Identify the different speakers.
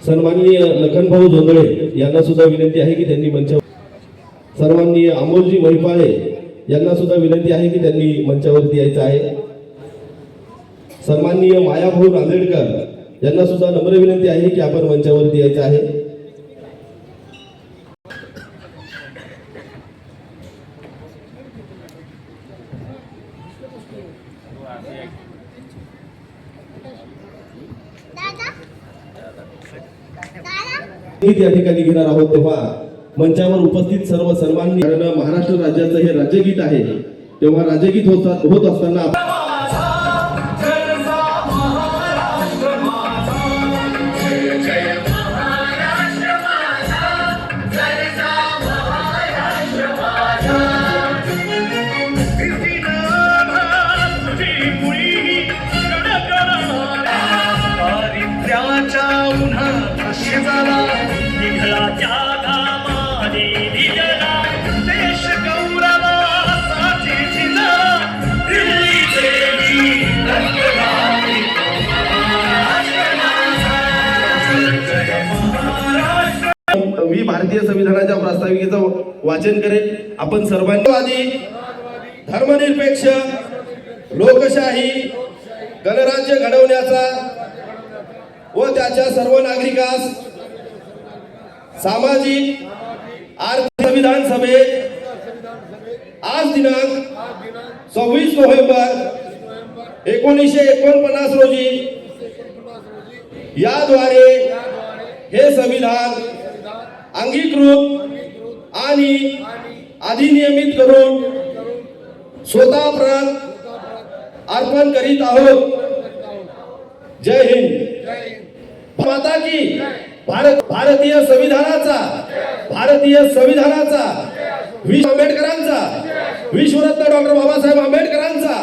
Speaker 1: सन्माननीय लखनभाऊ जोंधळे यांना सुद्धा विनंती आहे की त्यांनी मंचावर, सर्वांनी अमोलजी महिपाळे यांना सुद्धा विनंती आहे की त्यांनी मंचावरती यायचं आहे। सन्माननीय मायाभाऊ आंबेडकर यांना सुद्धा नम्र विनंती आहे की आपण मंचावरती यायचं आहे। या ठिकाणी घेणार आहोत तेव्हा मंचावर उपस्थित सर्व सन्माननीय, महाराष्ट्र राज्याचं हे राज्यगीत आहे, तेव्हा राज्यगीत होत असताना मी भारतीय संविधानाच्या प्रास्ताविकेचं वाचन करेन। आपण सर्वांनी धर्मनिरपेक्ष लोकशाही गणराज्य घडवण्याचा व त्याच्या सर्व नागरिकास सामाजिक आर्थिक संविधान सभेत आज दिनांक 26 नोव्हेंबर 1949 रोजी याद्वारे हे संविधान अंगीकृत आणि अधिनियमित करून स्वतः प्राण अर्पण करीत आहोत। जय हिंद। माता की भारतीय संविधानाचा विश्वरत्न डॉक्टर बाबासाहेब आंबेडकरांचा